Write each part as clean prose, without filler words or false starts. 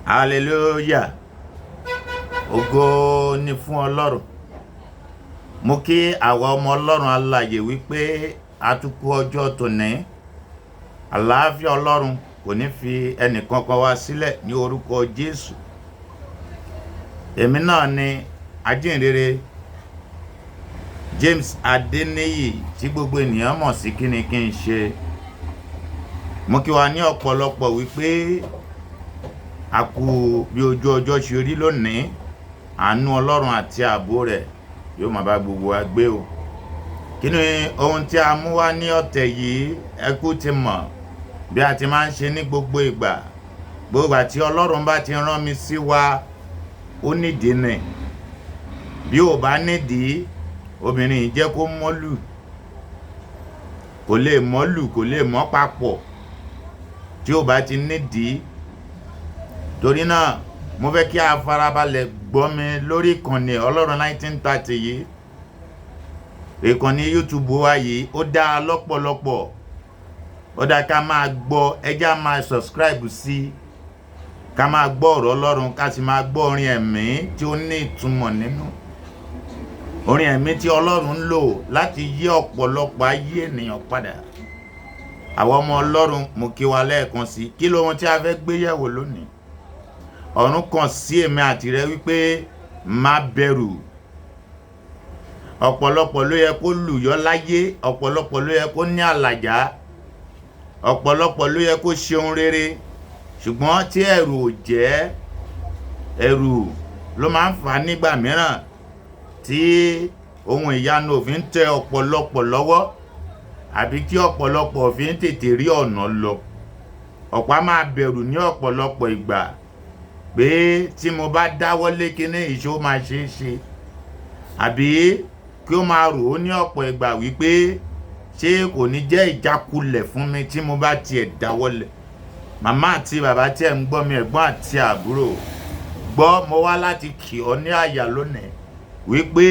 hallelujah, ògo ni fún Ọlọ́run. Mo kí àwa ọmọ Ọlọ́run alààyè wípé àtúkù ọjọ́ tòní. Àlàáfíà Ọlọ́run kò ní fi ẹnìkankan wá sílẹ̀ ní orúkọ Jésù. Èmi náà ni ajínrere James Adeniyi tí gbogbo ènìyàn mọ̀ sí kinikinse. Mo kí wa ní ọ̀pọ̀lọpọ̀ wípé a kú bí ojú ọjọ́ ṣe rí lónìí. Àánú Ọlọ́run àti ààbò rẹ̀ yóò máa bá gbogbo wa gbé o. Kí ni ohun tí a mú wá ní ọ̀tẹ̀ yìí? Ẹ kú ti mọ̀ bí a ti máa ń ṣe ní gbogbo ìgbà. Gbogbo àti Ọlọ́run bá ti rán mi sí wa, ó nídìí ni. Bí ò bá nídìí, obìnrin jẹ́ kó mọ́lù. Kò lè mọ́lù, kò lè mọ́ papọ̀ tí ò bá ti nídìí. Torí náà, mo fẹ́ kí a farabalẹ̀ gbọ́ mi lórí ìkànnì Ọlọ́run 1930 yìí. Ìkànnì YouTube wa yìí ó dá lọ́pọ̀lọpọ̀. Ó dá ká máa gbọ́, ẹ jẹ́ á máa subscribe sí, ká máa gbọ́ ọ̀rọ̀ Ọlọ́run, ká sì máa gbọ́ orin ẹ̀mí tí ó ní ìtumọ̀ nínú. Orin ẹ̀mí tí Ọlọ́run ń lò láti yí ọ̀pọ̀lọpọ̀ ayé ènìyàn padà. Àwọn ọmọ Ọlọ́run, mo kí wa lẹ́ẹ̀kan sí. Kí lohun tí a fẹ́ gbé yẹ̀wò lónìí? Ọ̀run kàn sí èmi àti rẹ wípé má bẹ̀rù. Ọ̀pọ̀lọpọ̀ ló yẹ kó lùyọ́ láyé, ọ̀pọ̀lọpọ̀ ló yẹ kó ní àlàjá, ọ̀pọ̀lọpọ̀ ló yẹ kó ṣe ohun rere, ṣùgbọ́n tí ẹ̀rù ò jẹ́, ẹ̀rù ló máa ń fà nígbà mìíràn tí ohun ìyanu òfin ń tẹ ọ̀pọ̀lọpọ̀ lọ́wọ́, àbí tí ọ̀pọ̀lọpọ̀ òfin tètè rí ọ̀nà lọ. Ọ̀pọ̀ á máa bẹ̀rù ní ọ̀pọ̀lọpọ̀ ìgbà pé tí mo bá dáwọ́lé kíní ìṣó máa ṣe é ṣe, àbí kí ó máa rò ó ní ọ̀pọ̀ ìgbà wípé ṣé kò ní jẹ́ ìjákulẹ̀ fún mi tí mo bá tiẹ̀ dáwọ́lé. Màmá àti bàbá tí ẹ̀ ń gbọ́ mi, ẹ̀gbọ́n àti àbúrò, gbọ́, mo wá láti kì ọ́ ní àyà lónìí wípé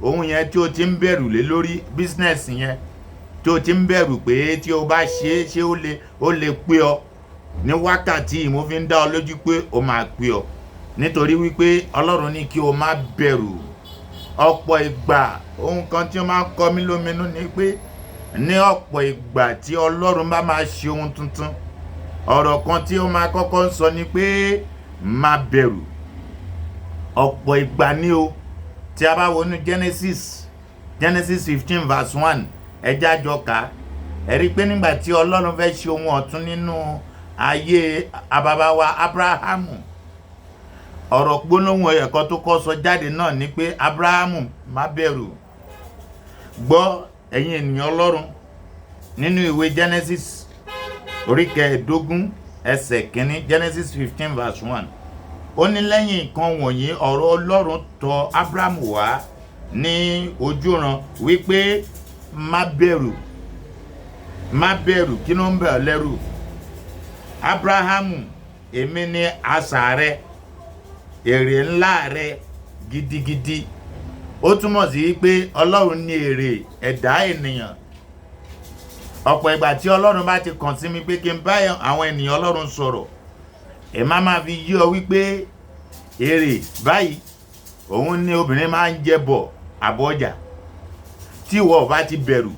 ohun yẹn tí o ti ń bẹ̀rù lé lórí, business yẹn tí o ti ń bẹ̀rù pé tí o bá ṣe é, ṣé ó lè pé ọ ní wákàtí mo fi ń dá ọ lójú pé ó máa pé ọ, nítorí wípé Ọlọ́run ní kí o má bẹ̀rù. Ọ̀pọ̀ ìgbà ohun kan tí ó máa ń kọ mí lóminú ni pé ní ọ̀pọ̀ ìgbà tí Ọlọ́run bá máa ṣe ohun tuntun, ọ̀rọ̀ kan tí ó máa kọ́kọ́ sọ ni pé má bẹ̀rù. Ọ̀pọ̀ ìgbà ni o, tí a bá wọnú Genesis 15 verse 1, ẹjẹ́ àjọkà, ẹ rí pé nígbà tí Ọlọ́run fẹ́ ṣe ohun ọ̀tun nínú ayé bàbá wa Abrahamu, ọ̀rọ̀ gbólóhùn ẹ̀kọ́ tó kọ́ sọ jáde náà ni pé Abrahamu má bẹ̀rù. Gbọ́ ẹ̀yin ènìyàn Ọlọ́run, nínú ìwé Genesis orí 15 ẹsẹ̀ kìíní, Genesis 15 verse 1, ó ní lẹ́yìn nǹkan wọ̀nyí ọ̀rọ̀ Ọlọ́run tọ̀ Abrahamu wá ní ojúran wípé má bẹ̀rù, má bẹ̀rù. Kí ló ń bẹ̀ ọ́ lẹ́rù? Abrahamu, èmi ni asà rẹ, èrè ńlá rẹ gidigidi. Ó túmọ̀ sí pé Ọlọ́run ní èrè ẹ̀dá ènìyàn. Ọ̀pọ̀ ìgbà tí Ọlọ́run bá ti kàn sí mi pé kí n bá àwọn ènìyàn Ọlọ́run sọ̀rọ̀, ẹ máa fi yí ọ wípé èrè báyìí òun ni obìnrin máa ń jẹ bọ̀ àbọ̀jà. Tí ìwọ ò bá ti bẹ̀rù,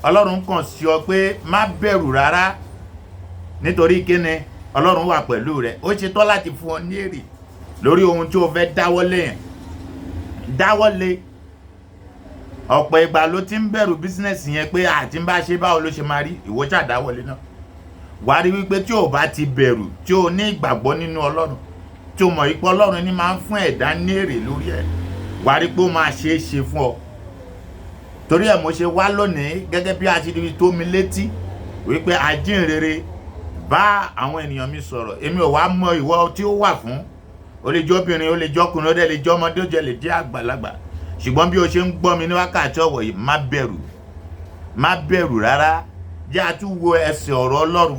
Ọlọ́run kàn sí ọ pé má bẹ̀rù rárá, nítorí kíni Ọlọ́run wà pẹ̀lú rẹ. Ó ṣe tán láti fún ọ ní èrè lórí ohun tí o fẹ́ dáwọ́lé yẹn. Dáwọ́lé. Ọ̀pọ̀ ìgbà ló ti ń bẹ̀rù bísínẹ́sì yẹn pé àti ń bá ṣe báwo ló ṣe máa rí, ìwọ ṣáà dáwọ́lé náà. Wà á rí wípé tí o bá ti bẹ̀rù, tí o ní ìgbàgbọ́ nínú Ọlọ́run, tí o mọ̀ wípé Ọlọ́run ní máa ń fún ẹ̀dá ní èrè lórí ẹ̀, wà á rí pé ó máa ṣe é ṣe fún ọ. Torí ẹ̀ mo ṣe wá lónìí gẹ́gẹ́ bí a ti rí tó mi létí wípé ajínrere bá àwọn ènìyàn mi sọ̀rọ̀. Èmi ò wá mọ ìwọ tí ó wà fún. Ó lè jẹ́ obìnrin, ó lè jẹ́ ọkùnrin, ó lè jẹ́ ọmọdé, ó lè jẹ́ àgbàlagbà. Ṣùgbọ́n bí o ṣe ń gbọ́ mi ní wákàtí ọ̀wọ̀ yìí, má bẹ̀rù. Má bẹ̀rù rárá. Jẹ́ a tún wo ẹsẹ̀ ọ̀rọ̀ Ọlọ́run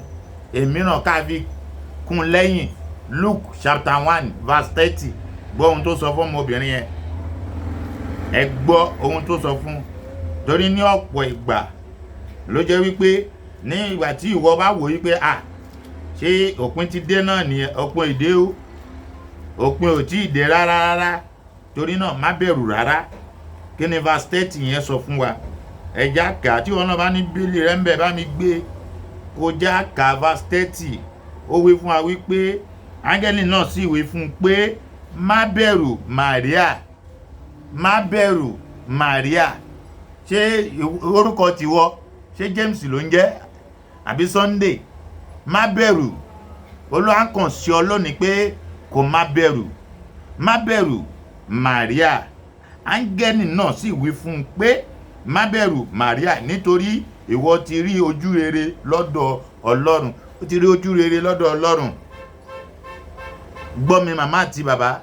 èmíràn ká fi kún lẹ́yìn. Luke chapter 1 verse 30. Gbọ́ ohun tó sọ fún ọmọbìnrin yẹn. Ẹ gbọ́ ohun tó sọ fún. Torí ní ọ̀pọ̀ ìgbà ló jẹ́ wípé ní ìgbà tí ìwọ bá wò wípé ṣé òpin ti dé náà nìyẹn? Òpin ìdè o, òpin ò tí ì dé rárá. Torí náà má bẹ̀rù rárá. Kí ni verse 30 yẹn sọ fún wa? Ẹja kà, tí wọn náà bá ní bíbélì rẹ ń bẹ, bá mi gbé kó já kà verse 30. Ó wí fún wa wípé áńgẹ́lì náà sì wí fún un pé má bẹ̀rù Màríà, má bẹ̀rù Màríà. Ṣé orúkọ tiwọ ṣé James ló ń jẹ́ àbí Sunday? Má bẹ̀rù. Olúwa kàn sí ọ lónìí pé kó má bẹ̀rù, má bẹ̀rù Màríà. Áńgẹ́lì náà sì wí fún un pé má bẹ̀rù Màríà, nítorí ìwọ ti rí ojú rere lọ́dọ̀ Ọlọ́run. Ó ti rí ojú rere lọ́dọ̀ Ọlọ́run. Gbọ́ mi màmá àti bàbá,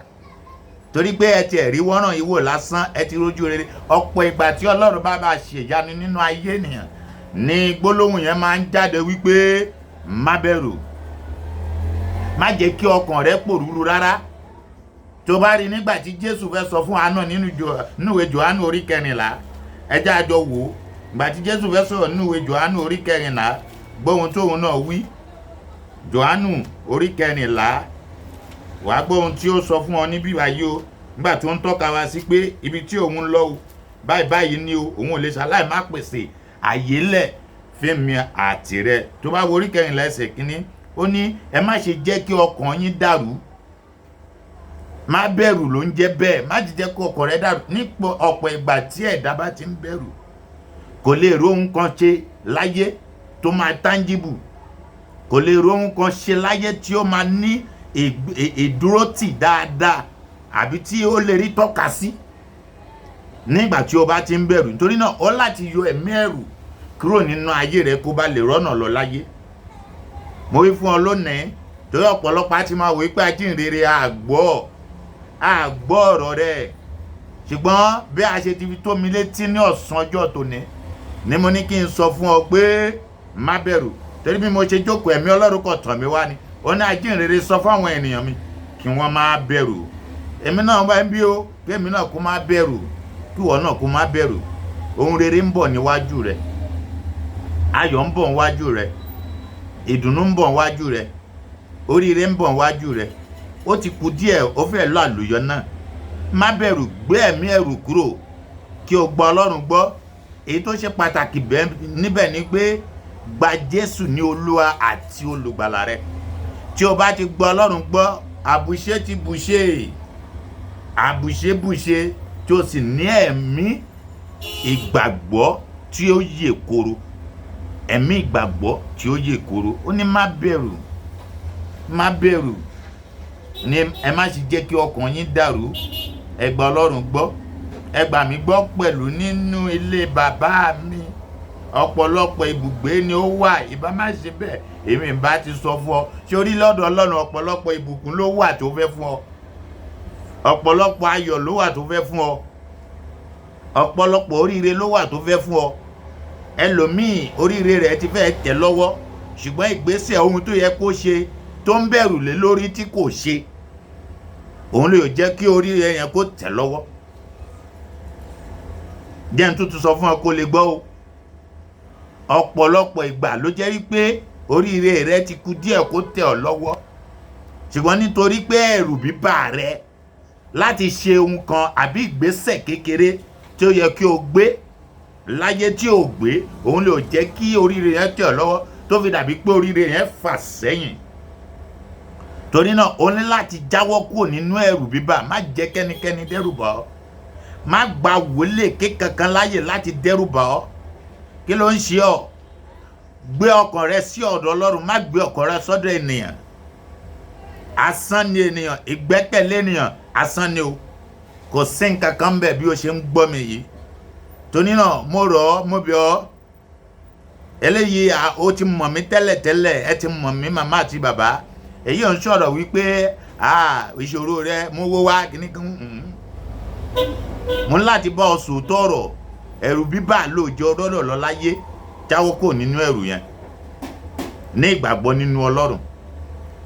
torí pé ẹ ti ẹ̀rí wọ́ràn yìí wò lásán, ẹ ti rójú rere. Ọ̀pọ̀ ìgbà tí Ọlọ́run bá ṣe ìyanu nínú ayé ènìyàn ní gbólóhùn yẹn máa ń jáde wípé má bẹ̀rù. Má jẹ́ kí ọkàn rẹ pòrúurú rárá. Tó bá rí nígbà tí Jésù fẹ́ sọ fún àánú nínú ìwé Jòhánù orí 14, ẹ jẹ́ àjọ wò. Ìgbà tí Jésù fẹ́ sọ̀rọ̀ nínú ìwé Jòhánù orí 14, gbọ́ ohun tó òun náà wí. Jòhánù orí 14, wàá gbọ́ ohun tí ó sọ fún ọ níbí báyìí o. Nígbà tó ń tọ́ka wa sí pé ibi tí òun lọ o, báyìí ni o, òun ò lè ṣaláì má pèsè àyè lẹ̀ fẹ́mi àti rẹ̀. Tó bá wo orí 14 ẹsẹ̀ 1, ó ní ẹ má ṣe jẹ́ kí ọkàn yín dàrú. Má bẹ̀rù ló ń jẹ́ bẹ́ẹ̀. Má jẹ́ kí ọkàn rẹ dàrú. Nípò ọ̀pọ̀ ìgbà tí ẹ̀dá bá ti ń bẹ̀rù, kò lè ro ohun kan ṣe láyé tó máa tangible. Kò lè ro ohun kan ṣe láyé tí ó máa ní ìdúrótì dáadáa àbí tí ó lè rí tọ́ka sí nígbà tí o bá ti ń bẹ̀rù. Nítorí náà ó láti yọ ẹ̀mí ẹ̀rù kúrò nínú ayé rẹ kó bá lè rọ́nà lọ láyé. Mo wí fún ọ lónìí, torí ọ̀pọ̀lọpọ̀ á ti máa wò pé ajínrere àgbọ́ ọ̀rọ̀ rẹ̀. Ṣùgbọ́n bí a ṣe ti fi tó mi létí ní ọ̀sán ọjọ́ tòní, ni mo ní kí n sọ fún ọ pé má bẹ̀rù. Torí bí mo ṣe jókòó, ẹ̀mí Ọlọ́run kò tàn mí wá ni. Ó ní ajínrere sọ fún àwọn ènìyàn mi kí wọ́n má bẹ̀rù. Èmi náà wá ń bí o, kí èmi náà kó má bẹ̀rù, kí ìwọ náà kó má bẹ̀rù. Ohun rere ń bọ̀ níwájú rẹ. Ayọ̀ ń bọ̀ níwájú rẹ. Ìdùnnú ń bọ̀ níwájú rẹ. Oríire ń bọ̀ níwájú rẹ. Ó ti kù díẹ̀, ó fẹ́ lọ àlùyọ náà. Má bẹ̀rù, gbé ẹ̀mí ẹ̀rù kúrò kí o gba Ọlọ́run gbọ́. Èyí tó ṣe pàtàkì níbẹ̀ ni pé gba Jésù ní Olúwa àti olùgbàlà rẹ. Tí o bá ti gba Ọlọ́run gbọ́, àbùṣe ti bùṣe, àbùṣe bùṣe, tí o sì ní ẹ̀mí ìgbàgbọ́ tí ó yè koro, ẹ̀mí ìgbàgbọ́ tí ó yè koro. Ó ní má bẹ̀rù, má bẹ̀rù. Ní ẹ má sì jẹ́ kí ọkàn yín dàrú. Ẹ gba Ọlọ́run gbọ́. Ẹ gbà mí gbọ́ pẹ̀lú. Nínú ilé bàbá mi ọ̀pọ̀lọpọ̀ ibùgbé ni ó wà. Ìbá má ṣe bẹ́ẹ̀, èmi bá ti sọ fún ọ. Ṣé orí lọ́dọ̀ Ọlọ́run ọ̀pọ̀lọpọ̀ ìbùkún ló wà tó fẹ́ fún ọ. Ọ̀pọ̀lọpọ̀ ayọ̀ ló wà tó fẹ́ fún ọ. Ọ̀pọ̀lọpọ̀ oríire ló wà tó fẹ́ fún ọ. Ẹlòmíì oríire rẹ̀ ti fẹ́ tẹ̀ lọ́wọ́, ṣùgbọ́n ìgbésẹ̀ ohun tó yẹ kó ṣe tó ń bẹ̀rù lé lórí tí kò ṣe, òun lè jẹ́ kí oríire yẹn kó tẹ̀ lọ́wọ́. Jẹ́ n tuntun sọ fún ọ kó lè gbọ́ o. Ọ̀pọ̀lọpọ̀ ìgbà ló jẹ́ wípé oríire rẹ ti kù díẹ̀ kó tẹ̀ ọ́ lọ́wọ́, ṣùgbọ́n nítorí pé ẹ̀rù bíbà rẹ láti ṣe ohun kan àbí ìgbésẹ̀ kékeré tí ó yẹ kí o gbé láyé tí o gbé, òun lè jẹ́ kí oríire yẹn tẹ̀ ọ́ lọ́wọ́, tó fi dàbí pé oríire yẹn fà sẹ́yìn. Torí náà o ní láti jáwọ́ kúrò nínú ẹ̀rù bíbà. Má jẹ́ kẹ́nikẹ́ni dẹ́rù bà ọ́. Má gba wòlé kankan láyè láti dẹ́rù bà ọ́. Kí ló ń ṣe ọ́? Gbé ọkàn rẹ sí ọ̀dọ̀ Ọlọ́run. Má gbé ọkàn rẹ sọ́dọ̀ ènìyàn. Asán ni ènìyàn, ìgbẹ́kẹ̀lé ènìyàn asán ni o. Kò sí nǹkan kan bẹ̀ bí o ṣe ń gbọ́ mi yìí. Torí náà mo rọ̀ ọ́, mo bẹ̀ ọ́. Eléyìí ó ti mọ̀ mí tẹ́lẹ̀tẹ́lẹ̀, ẹ ti mọ̀ mí màmá àti bàbá. Èyí ò ń sọ̀rọ̀ wípé ìṣòro rẹ mo wó wá kíní kan. Mo ní láti bá ọ sòótọ́ ọ̀rọ̀. Ẹ̀rù bíbà lóòjọ́ ọ̀rọ̀ lọ láyé. Jáwọ́ kò nínú ẹ̀rù yẹn. Ní ìgbàgbọ́ nínú Ọlọ́run.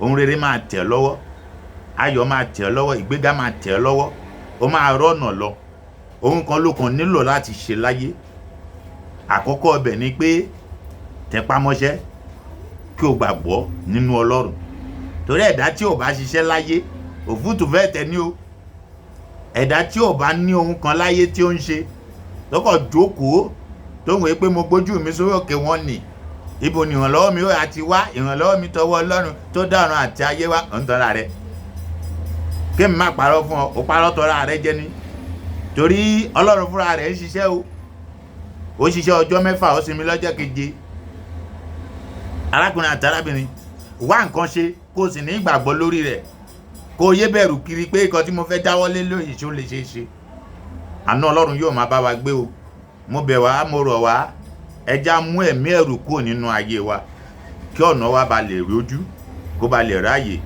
Ohun rere máa tẹ̀ ọ́ lọ́wọ́. Ayọ̀ máa tẹ̀ ọ́ lọ́wọ́. Ìgbéga máa tẹ̀ ọ́ lọ́wọ́. Ó máa rọ́nà lọ. Ohun kan ló kàn nílò láti ṣe láyé. Àkọ́kọ́ ọbẹ̀ ni pé tẹpá mọ́ṣẹ́ kí o gbàgbọ́ nínú Ọlọ́run. Torí ẹ̀dá tí ò bá ṣiṣẹ́ láyé òfútù fẹ́ tẹ̀ ní o. Ẹ̀dá tí ò bá ní ohun kan láyé tí ó ń ṣe lọ́kọ̀ jókòó tó ń wé pé mo gbójú mi sórí òkè wọn nì, ibo ni ìrànlọ́wọ́ mi ó àti wá, ìrànlọ́wọ́ mi tọwọ́ Ọlọ́run tó dá ọ̀run àti ayé wá. Ò ń tọ́ra rẹ̀. Kí mi má parọ́ fún ọ, ó parọ́ tọ́ra rẹ̀ jẹ́ ni. Torí Ọlọ́run fúnra rẹ̀ ń ṣiṣẹ́ o. Ó ṣiṣẹ́ ọjọ́ 6 ó sinmi lọ́jọ́ 7. Arákùnrin àti arábìnrin, wá nǹkan ṣe kó o sì ní ìgbàgbọ́ lórí rẹ̀. Kó o yé bẹ̀rù kiri pé nǹkan tí mo fẹ́ dáwọ́lé lóyìí ṣó lè ṣeé ṣe. Àánú Ọlọ́run yóò máa bá wa gbé o. Mo bẹ̀ wá, mo rọ̀ wá, ẹ já mú ẹ̀mí ẹ̀rù kúrò nínú ayé wa kí ọ̀nà wa bá lè rójú, kó bá lè ráàyè.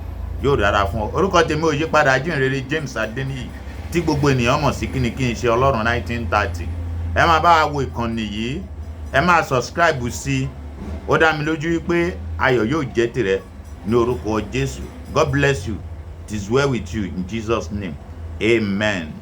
Yóò dára fún ọ. Orúkọ tèmi ò yí padà, Ajínrere James Adeniyi, tí gbogbo ènìyàn mọ̀ sí kinikinse Ọlọ́run 1930. Ẹ máa bá wa wo ìkànnì yìí, ẹ máa subscribe sí. Ó dá mi lójú wípé ayọ̀ yóò jẹ́ tìrẹ ní orúkọ Jésù. God bless you. It is well with you in Jesus' name. Amen.